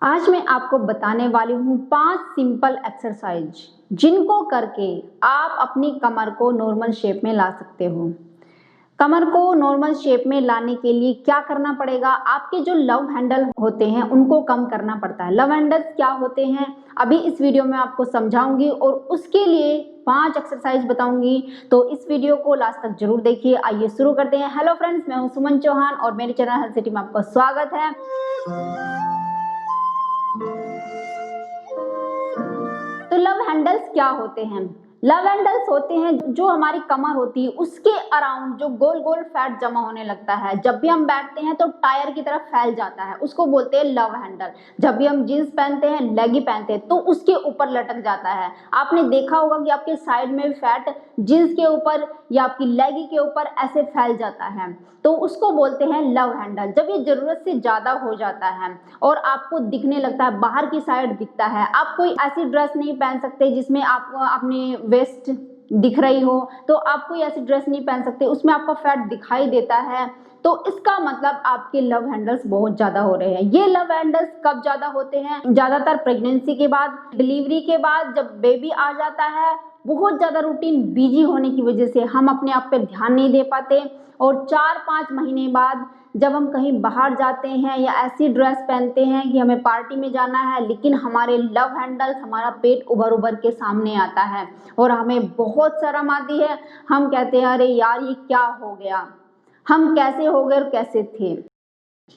आज मैं आपको बताने वाली हूँ 5 सिंपल एक्सरसाइज जिनको करके आप अपनी कमर को नॉर्मल शेप में ला सकते हो। कमर को नॉर्मल शेप में लाने के लिए क्या करना पड़ेगा? आपके जो लव हैंडल होते हैं उनको कम करना पड़ता है। लव हैंडल्स क्या होते हैं अभी इस वीडियो में आपको समझाऊंगी और उसके लिए 5 एक्सरसाइज बताऊंगी, तो इस वीडियो को लास्ट तक जरूर देखिए। आइए शुरू करते हैं। हेलो फ्रेंड्स, मैं हूं सुमन चौहान और मेरे चैनल हेल्थ सिटी में आपका स्वागत है। तो लव हैंडल्स क्या होते हैं? लव हैंडल्स होते हैं जो हमारी कमर होती है उसके अराउंड जो गोल गोल फैट जमा होने लगता है। जब भी हम बैठते हैं तो टायर की तरफ फैल जाता है, उसको बोलते हैं लव हैंडल। जब भी हम जींस पहनते हैं, लेगी पहनते हैं, तो उसके ऊपर लटक जाता है। आपने देखा होगा कि आपके साइड में फैट जींस के ऊपर या आपकी लेगी के ऊपर ऐसे फैल जाता है, तो उसको बोलते हैं लव हैंडल। जब ये जरूरत से ज्यादा हो जाता है और आपको दिखने लगता है, बाहर की साइड दिखता है, आप कोई ऐसी ड्रेस नहीं पहन सकते जिसमें आपको अपनी वेस्ट दिख रही हो, तो आप कोई ऐसी ड्रेस नहीं पहन सकते उसमें आपका फैट दिखाई देता है, तो इसका मतलब आपके लव हैंडल्स बहुत ज्यादा हो रहे हैं। ये लव हैंडल्स कब ज्यादा होते हैं? ज्यादातर प्रेगनेंसी के बाद, डिलीवरी के बाद, जब बेबी आ जाता है, बहुत ज्यादा रूटीन बिजी होने की वजह से हम अपने आप पे ध्यान नहीं दे पाते, और 4-5 महीने बाद जब हम कहीं बाहर जाते हैं या ऐसी ड्रेस पहनते हैं कि हमें पार्टी में जाना है, लेकिन हमारे लव हैंडल्स, हमारा पेट उभर उभर के सामने आता है और हमें बहुत शर्म आती है। हम कहते हैं अरे यार ये क्या हो गया, हम कैसे हो गए और कैसे थे।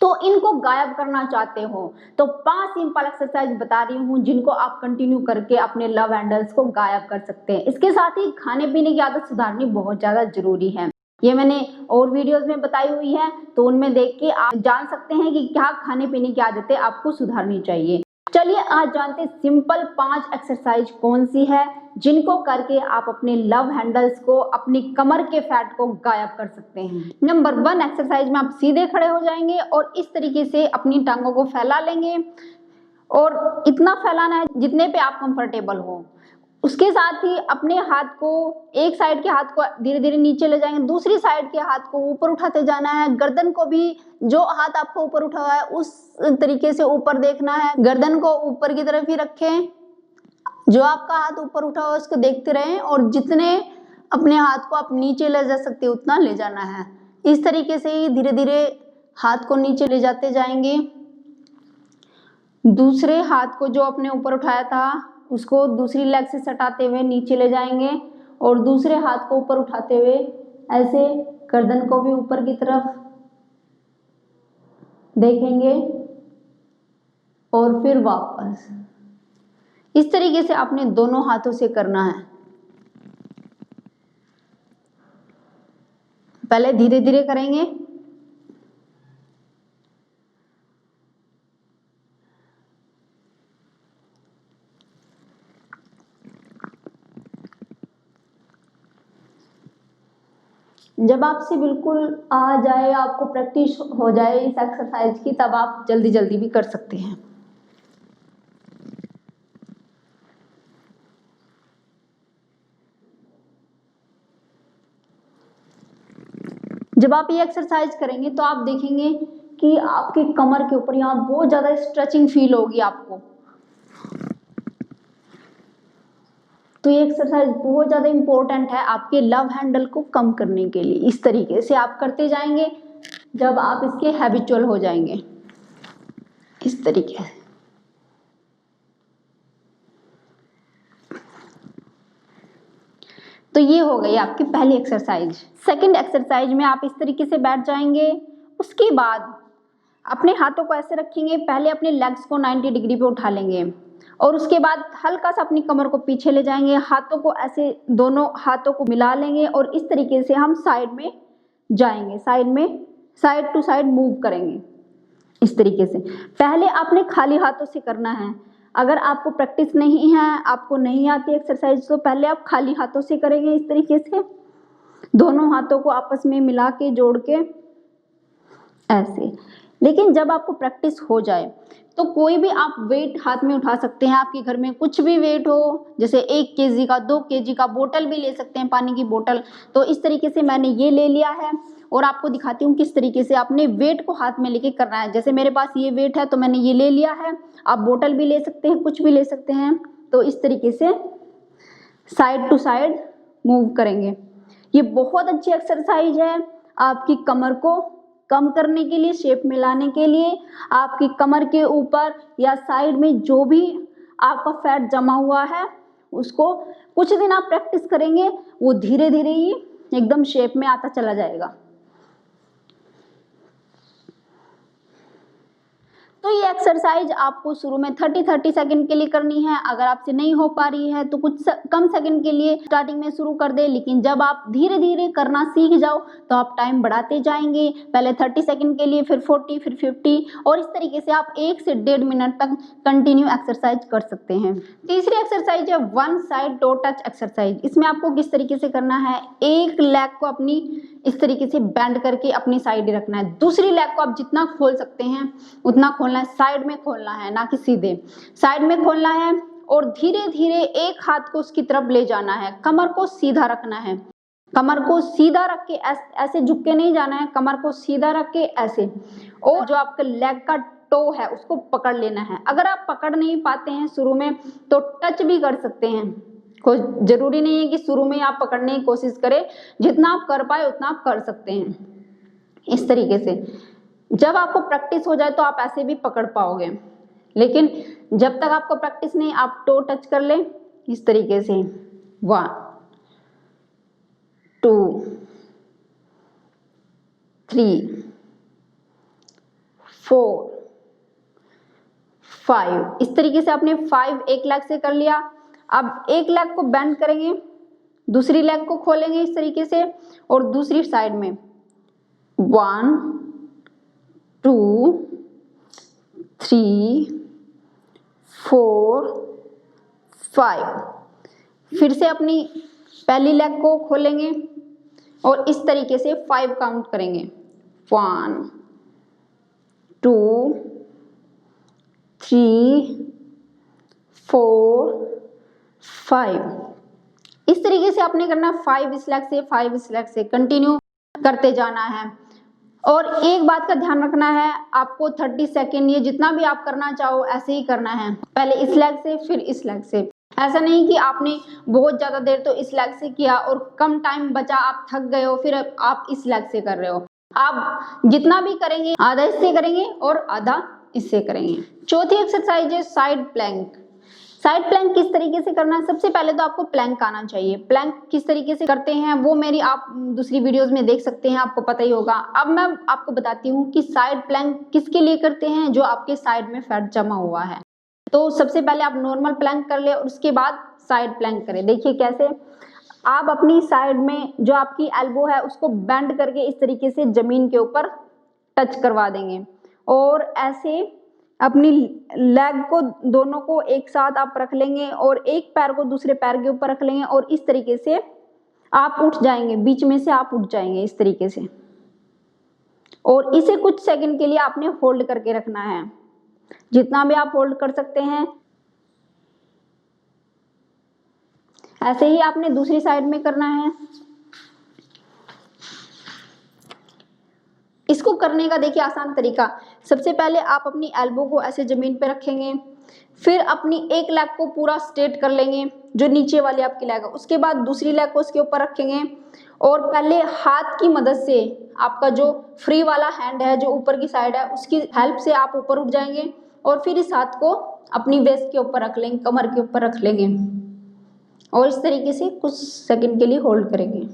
तो इनको गायब करना चाहते हो तो 5 सिंपल एक्सरसाइज बता रही हूँ जिनको आप कंटिन्यू करके अपने लव हैंडल्स को गायब कर सकते हैं। इसके साथ ही खाने पीने की आदत सुधारनी बहुत ज्यादा जरूरी है। ये मैंने और वीडियोस में बताई हुई है, तो उनमें देख के आप जान सकते हैं कि क्या खाने पीने की आदतें आपको सुधारनी चाहिए। चलिए आज जानते हैं सिंपल 5 एक्सरसाइज कौन सी है जिनको करके आप अपने लव हैंडल्स को, अपनी कमर के फैट को गायब कर सकते हैं। नंबर 1 एक्सरसाइज में आप सीधे खड़े हो जाएंगे और इस तरीके से अपनी टांगों को फैला लेंगे, और इतना फैलाना है जितने पे आप कंफर्टेबल हो। उसके साथ ही अपने हाथ को, एक साइड के हाथ को धीरे धीरे नीचे ले जाएंगे, दूसरी साइड के हाथ को ऊपर उठाते जाना है। गर्दन को भी, जो हाथ आपको ऊपर उठा हुआ है उस तरीके से ऊपर देखना है। गर्दन को ऊपर की तरफ ही रखें, जो आपका हाथ ऊपर उठा हुआ है उसको देखते रहें, और जितने अपने हाथ को आप नीचे ले जा सकते उतना ले जाना है। इस तरीके से ही धीरे धीरे हाथ को नीचे ले जाते जाएंगे। दूसरे हाथ को जो अपने ऊपर उठाया था उसको दूसरी लेग से सटाते हुए नीचे ले जाएंगे, और दूसरे हाथ को ऊपर उठाते हुए ऐसे गर्दन को भी ऊपर की तरफ देखेंगे और फिर वापस। इस तरीके से आपने दोनों हाथों से करना है। पहले धीरे धीरे करेंगे, जब आपसे बिल्कुल आ जाए, आपको प्रैक्टिस हो जाए इस एक्सरसाइज की, तब आप जल्दी जल्दी भी कर सकते हैं। जब आप ये एक्सरसाइज करेंगे तो आप देखेंगे कि आपके कमर के ऊपर यहाँ बहुत ज्यादा स्ट्रेचिंग फील होगी आपको। तो ये एक्सरसाइज बहुत ज्यादा इंपॉर्टेंट है आपके लव हैंडल को कम करने के लिए। इस तरीके से आप करते जाएंगे जब आप इसके हैबिचुअल हो जाएंगे, इस तरीके से। तो ये हो गई आपकी पहली एक्सरसाइज। सेकंड एक्सरसाइज में आप इस तरीके से बैठ जाएंगे। उसके बाद अपने हाथों को ऐसे रखेंगे, पहले अपने लेग्स को 90 डिग्री पे उठा लेंगे, और उसके बाद हल्का सा अपनी कमर को पीछे ले जाएंगे, हाथों को ऐसे दोनों हाथों को मिला लेंगे, और इस तरीके से हम साइड में जाएंगे, साइड में, साइड टू साइड मूव करेंगे। इस तरीके से पहले आपने खाली हाथों से करना है। अगर आपको प्रैक्टिस नहीं है, आपको नहीं आती एक्सरसाइज, तो पहले आप खाली हाथों से करेंगे इस तरीके से, दोनों हाथों को आपस में मिला के, जोड़ के ऐसे। लेकिन जब आपको प्रैक्टिस हो जाए तो कोई भी आप वेट हाथ में उठा सकते हैं, आपके घर में कुछ भी वेट हो, जैसे 1 केजी का, 2 केजी का, बोतल भी ले सकते हैं, पानी की बोतल। तो इस तरीके से मैंने ये ले लिया है और आपको दिखाती हूँ किस तरीके से आपने वेट को हाथ में लेके करना है। जैसे मेरे पास ये वेट है तो मैंने ये ले लिया है, आप बोतल भी ले सकते हैं, कुछ भी ले सकते हैं। तो इस तरीके से साइड टू साइड मूव करेंगे। ये बहुत अच्छी एक्सरसाइज है आपकी कमर को कम करने के लिए, शेप में लाने के लिए। आपकी कमर के ऊपर या साइड में जो भी आपका फैट जमा हुआ है उसको कुछ दिन आप प्रैक्टिस करेंगे, वो धीरे धीरे ही एकदम शेप में आता चला जाएगा। तो ये एक्सरसाइज आपको शुरू में 30 सेकंड के लिए करनी है। अगर आपसे नहीं हो पा रही है तो कुछ कम सेकंड के लिए स्टार्टिंग में शुरू कर दे, लेकिन जब आप धीरे धीरे करना सीख जाओ तो आप टाइम बढ़ाते जाएंगे। पहले 30 सेकंड के लिए, फिर 40, फिर 50, और इस तरीके से आप 1 से 1.5 मिनट तक कंटिन्यू एक्सरसाइज कर सकते हैं। तीसरी एक्सरसाइज है one side to touch exercise. इसमें आपको किस तरीके से करना है, एक लेग को अपनी इस तरीके से बेंड करके अपनी साइड ही रखना है, दूसरी लेग को आप जितना खोल सकते हैं उतना खोलना है, साइड में खोलना है, ना कि सीधे, साइड में खोलना है। और धीरे धीरे एक हाथ को उसकी तरफ ले जाना है, कमर को सीधा रखना है, कमर को सीधा रख के ऐसे झुक के नहीं जाना है, कमर को सीधा रख के ऐसे, और जो आपका लेग का टो है उसको पकड़ लेना है। अगर आप पकड़ नहीं पाते हैं शुरू में तो टच भी कर सकते हैं, कोई जरूरी नहीं है कि शुरू में आप पकड़ने की कोशिश करें, जितना आप कर पाए उतना आप कर सकते हैं। इस तरीके से जब आपको प्रैक्टिस हो जाए तो आप ऐसे भी पकड़ पाओगे, लेकिन जब तक आपको प्रैक्टिस नहीं, आप टो टच कर ले इस तरीके से, 1 2 3 4 5। इस तरीके से आपने 5 एक लेग से कर लिया। अब एक लेग को बेंड करेंगे, दूसरी लेग को खोलेंगे इस तरीके से, और दूसरी साइड में 1 2 3 4 5। फिर से अपनी पहली लेग को खोलेंगे और इस तरीके से 5 काउंट करेंगे, 1 2 3 4 5। इस तरीके से आपने करना, 5 इस लेग से, 5 इस लेग से कंटिन्यू करते जाना है। और एक बात का ध्यान रखना है, आपको 30 सेकेंड ये जितना भी आप करना चाहो ऐसे ही करना है, पहले इस लेग से फिर इस लेग से। ऐसा नहीं कि आपने बहुत ज्यादा देर तो इस लेग से किया और कम टाइम बचा, आप थक गए हो, फिर आप इस लेग से कर रहे हो। आप जितना भी करेंगे आधा इससे करेंगे और आधा इससे करेंगे। चौथी एक्सरसाइज है साइड प्लैंक। साइड प्लैंक किस तरीके से करना है, सबसे पहले तो आपको प्लैंक आना चाहिए। प्लैंक किस तरीके से करते हैं वो मेरी आप दूसरी वीडियोस में देख सकते हैं, आपको पता ही होगा। अब मैं आपको बताती हूँ कि साइड प्लैंक किसके लिए करते हैं, जो आपके साइड में फैट जमा हुआ है। तो सबसे पहले आप नॉर्मल प्लैंक कर ले और उसके बाद साइड प्लैंक करें। देखिए कैसे, आप अपनी साइड में जो आपकी एल्बो है उसको बेंड करके इस तरीके से जमीन के ऊपर टच करवा देंगे, और ऐसे अपनी लेग को दोनों को एक साथ आप रख लेंगे और एक पैर को दूसरे पैर के ऊपर रख लेंगे, और इस तरीके से आप उठ जाएंगे, बीच में से आप उठ जाएंगे इस तरीके से। और इसे कुछ सेकंड के लिए आपने होल्ड करके रखना है, जितना भी आप होल्ड कर सकते हैं। ऐसे ही आपने दूसरी साइड में करना है। इसको करने का देखिए आसान तरीका, सबसे पहले आप अपनी एल्बो को ऐसे जमीन पे रखेंगे, फिर अपनी एक लेग को पूरा स्ट्रेट कर लेंगे जो नीचे वाली आपकी लेग है, उसके बाद दूसरी लेग को उसके ऊपर रखेंगे, और पहले हाथ की मदद से आपका जो फ्री वाला हैंड है जो ऊपर की साइड है उसकी हेल्प से आप ऊपर उठ जाएंगे, और फिर इस हाथ को अपनी वेस्ट के ऊपर रख लेंगे, कमर के ऊपर रख लेंगे, और इस तरीके से कुछ सेकंड के लिए होल्ड करेंगे।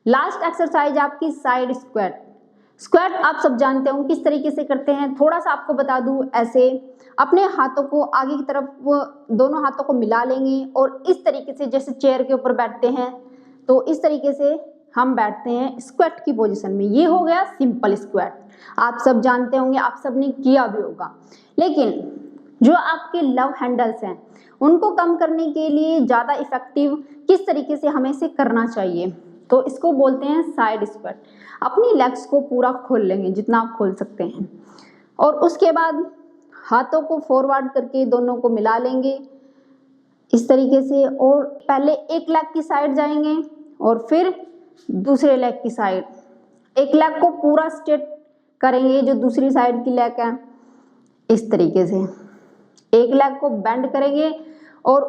लास्ट एक्सरसाइज आपकी साइड स्क्वाट। स्क्वाट आप सब जानते हो किस तरीके से करते हैं, थोड़ा सा आपको बता दूं। ऐसे अपने हाथों को आगे की तरफ दोनों हाथों को मिला लेंगे और इस तरीके से जैसे चेयर के ऊपर बैठते हैं तो इस तरीके से हम बैठते हैं स्क्वाट की पोजीशन में। ये हो गया सिंपल स्क्वाट, आप सब जानते होंगे, आप सब ने किया भी होगा। लेकिन जो आपके लव हैंडल्स हैं उनको कम करने के लिए ज़्यादा इफेक्टिव किस तरीके से हमें इसे करना चाहिए, तो इसको बोलते हैं साइड स्क्वाट। अपनी लेग्स को पूरा खोल लेंगे जितना आप खोल सकते हैं, और उसके बाद हाथों को फॉरवर्ड करके दोनों को मिला लेंगे इस तरीके से, और पहले एक लेग की साइड जाएंगे और फिर दूसरे लेग की साइड। एक लेग को पूरा स्ट्रेट करेंगे जो दूसरी साइड की लेग है, इस तरीके से एक लेग को बेंड करेंगे और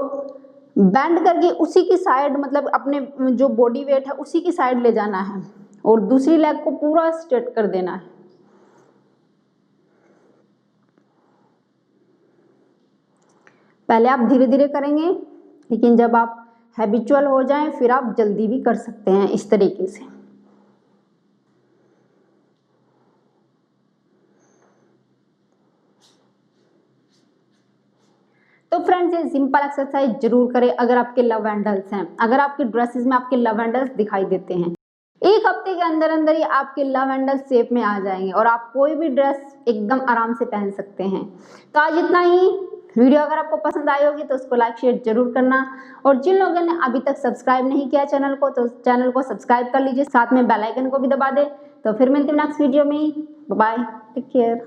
बेंड करके उसी की साइड, मतलब अपने जो बॉडी वेट है उसी की साइड ले जाना है और दूसरी लेग को पूरा स्ट्रेट कर देना है। पहले आप धीरे धीरे करेंगे, लेकिन जब आप हैबिचुअल हो जाएं फिर आप जल्दी भी कर सकते हैं इस तरीके से। तो फ्रेंड्स, ये सिंपल एक्सरसाइज जरूर करें अगर आपके लव हैंडल्स हैं, अगर आपके ड्रेसेस में आपके लव हैंडल्स दिखाई देते हैं। एक हफ्ते के अंदर अंदर ही आपके लव हैंडल शेप में आ जाएंगे और आप कोई भी ड्रेस एकदम आराम से पहन सकते हैं। तो आज इतना ही। वीडियो अगर आपको पसंद आई होगी तो उसको लाइक शेयर जरूर करना, और जिन लोगों ने अभी तक सब्सक्राइब नहीं किया चैनल को तो चैनल को सब्सक्राइब कर लीजिए, साथ में बेल आइकन को भी दबा दे। तो फिर मिलते हैं नेक्स्ट वीडियो में। Bye, take care.